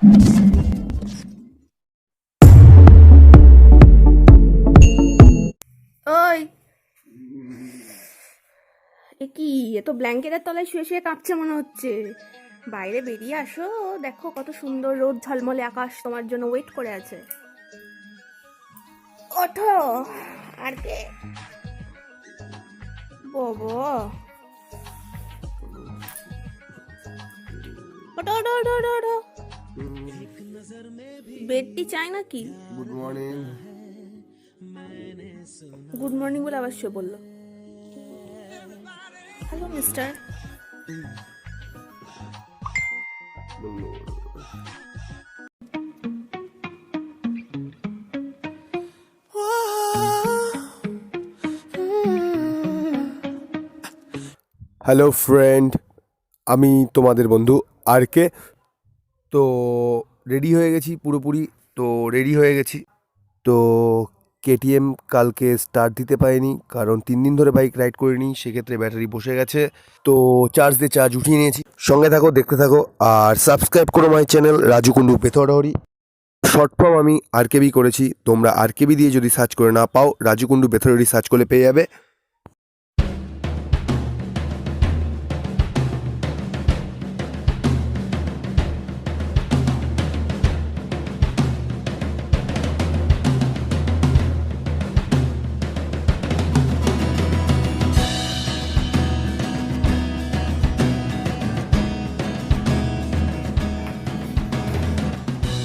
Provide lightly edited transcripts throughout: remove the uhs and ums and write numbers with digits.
ওই এ কি, এ তো ব্ল্যাঙ্কেটের তলায় শুয়ে শুয়ে কাঁপছে মনে হচ্ছে। বাইরে বেরিয়ে আসো, দেখো কত সুন্দর রোদ ঝলমলে আকাশ তোমার জন্য ওয়েট করে আছে। ওঠো আর কে বাবা, ওঠো ওঠো ওঠো ওঠো ওঠো। বেডটি চাই নাকি? Good morning. গুড মর্নিং বলে আবার শুয়ে বললো। Hello mister. হ্যালো ফ্রেন্ড, আমি তোমাদের বন্ধু আর কে। তো রেডি হয়ে গেছি পুরোপুরি, তো কেটিএম কালকে স্টার্ট দিতে পারিনি, কারণ 3 দিন ধরে বাইক রাইড করিনি, সেক্ষেত্রে ব্যাটারি বসে গেছে। তো চার্জ উঠিয়ে নিয়েছি। সঙ্গে থাকো, দেখতে থাকো, আর সাবস্ক্রাইব করো my channel Raju Kundu Betharhari. Short form আমি আরকেবি করেছি, তোমরা আরকেবি দিয়ে যদি সার্চ করে না পাও, রাজু কুন্ডু বেথরহরি সার্চ করলে পেয়ে যাবে।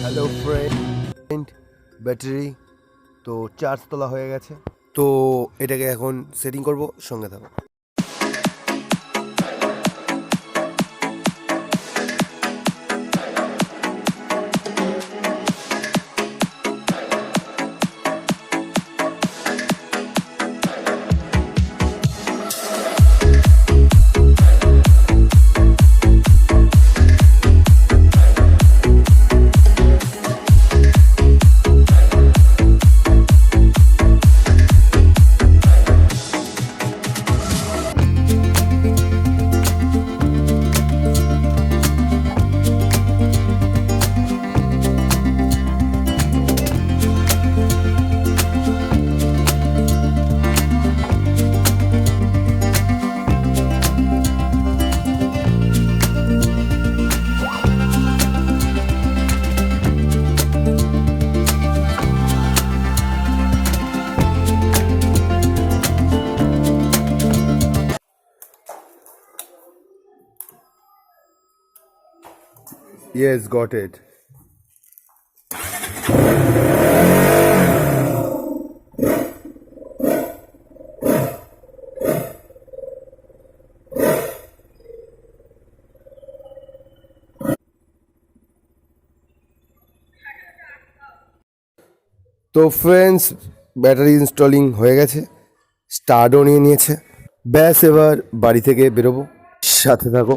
হ্যালো ফ্রেন্ড, ব্যাটারি তো চার্জ তোলা হয়ে গেছে, তো এটাকে এখন সেটিং করব। সঙ্গে থাকো। Yes, got it. তো ফ্রেন্ডস, ব্যাটারি ইনস্টলিং হয়ে গেছে, স্টার্টও নিয়ে নিয়েছে। ব্যাস, এবার বাড়ি থেকে বেরোবো, সাথে থাকো।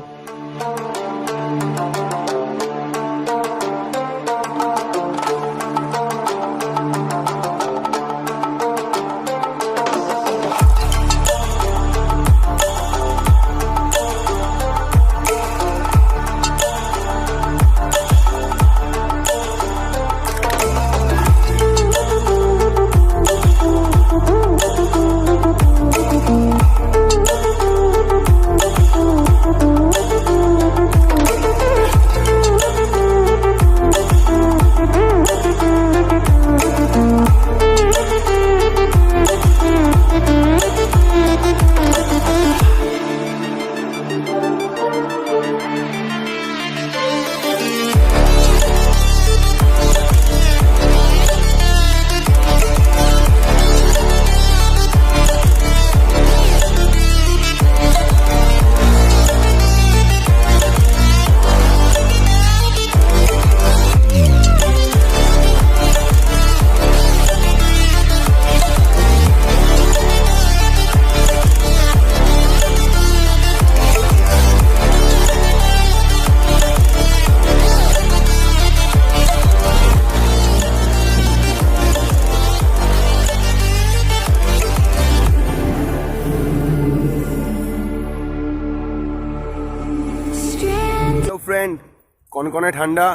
ফ্রেন্ড, কনকনে ঠান্ডা,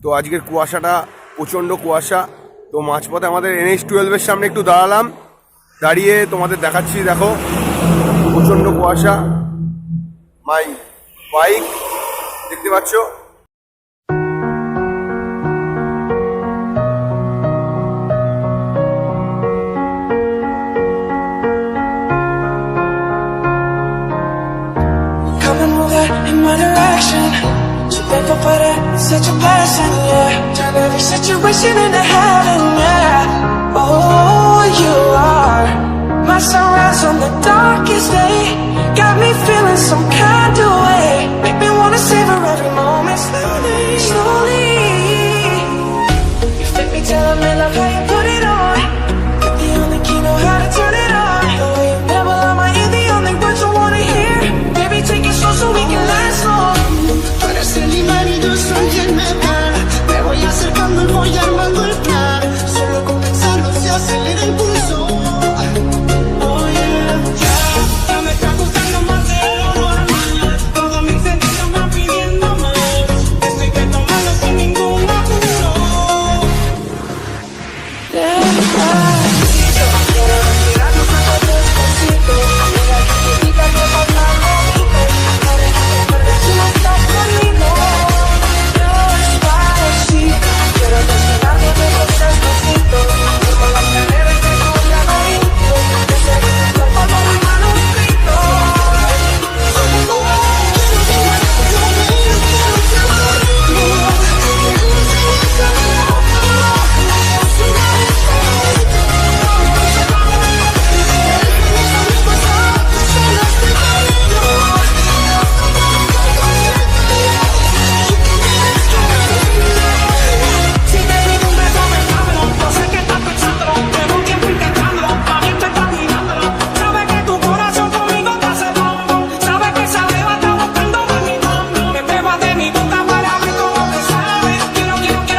তো আজকের কুয়াশাটা প্রচণ্ড কুয়াশা। তো মাঝপথে আমাদের NH-12-এর সামনে একটু দাঁড়ালাম, দাঁড়িয়ে তোমাদের দেখাচ্ছি। দেখো প্রচণ্ড কুয়াশা, মাই বাইক দেখতে পাচ্ছ। Come and move that in my direction. So thankful for that, it's such a blessing, yeah. Turn every situation into heaven, yeah. Oh, you are my sunrise on the darkest day. Got me feeling some kind of way. Make me wanna savor every moment slowly, slowly. You fit me till I'm in love, how you put it on. You're the only key, know how to turn it on. The way you never lie my ear, the only words I wanna hear. Baby, take it slow so we can last long. Tú eres el imán y yo soy el metal. Me voy acercando y voy armando el plan. Solo con pensarlo se acelera el pulso. Oh yeah, ya me está gustando más de lo normal. Todos mis sentidos van pidiendo más. Esto hay que tomarlo sin ningún apuro. Despacito, quiero respirar tu cuerpo despacito. Mira que te diga que vas más bonito. Ahora que te pierdes si no estás conmigo. Despacito, quiero respirar tu cuerpo despacito. Como las caderas de tu laberinto. Yo sé que tu cuerpo con mi manuscrito. Si te digo un beso, besámelo. Yo sé que estás pensándolo. Llevo un tiempo intentándolo. Pa' bien te estás mirándolo. Sabes que tu corazón conmigo te hace bombo. Sabes que esa beba está buscando de mi bombo. Me pruebas de mi boca para ver cómo te sabe. Quiero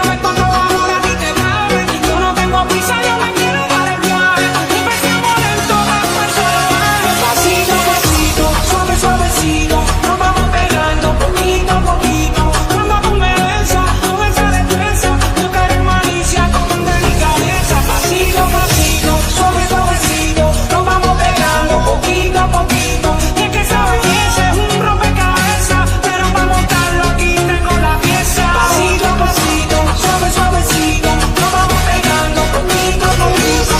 ver cuánto amor a ti te cabe. Yo no tengo prisa, yo me quiero dar el viaje. Empecemos lento, después suave. Pasito a pasito, suave suavecito. Nos vamos pegando poquito a poquito. Cuando tú me besas, con esa destreza, tú que eres malicia con delicadeza. Pasito a pasito, suave suavecito. Nos vamos pegando poquito a poquito. Y es que sabes que ese es un rompecabezas, pero para montarlo aquí tengo la pieza. Pasito a pasito, suave suavecito. Nos vamos pegando poquito a poquito.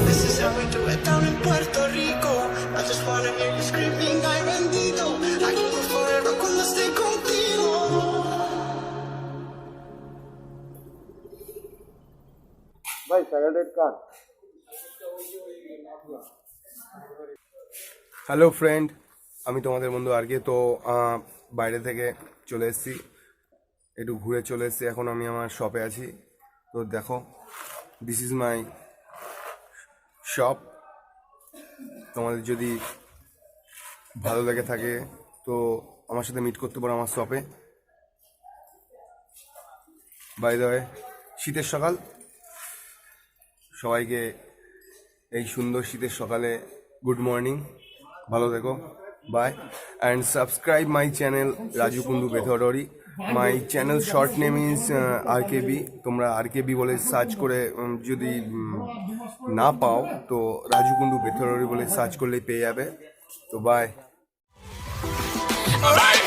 This is how we do it down in Puerto Rico. I just wanna hear you screaming, ay bendito. I can go forever cuando esté contigo. ভাই স্যাটারডের কার। Hello friend, আমি তোমাদের বন্ধু আরকে। তো বাইরে থেকে চলে এসেছি, একটু ঘুরে চলে এসেছি। এখন আমি আমার শপে আছি। তো দেখো, দিস ইজ মাই শপ। তোমাদের যদি ভালো লেগে থাকে তো আমার সাথে মিট করতে পারো আমার শপে। বাই দ্য ওয়ে, শীতের সকাল, সবাইকে এই সুন্দর শীতের সকালে গুড মর্নিং, ভালো থেকো, bye. And subscribe my channel Raju Kundu Bethardi. My channel short name is RKB. তোমরা আরকেবি বলে সার্চ করে যদি না পাও তো রাজু কুন্ডু বেথরডি বলে সার্চ করলেই পেয়ে যাবে। তো বাই। Right.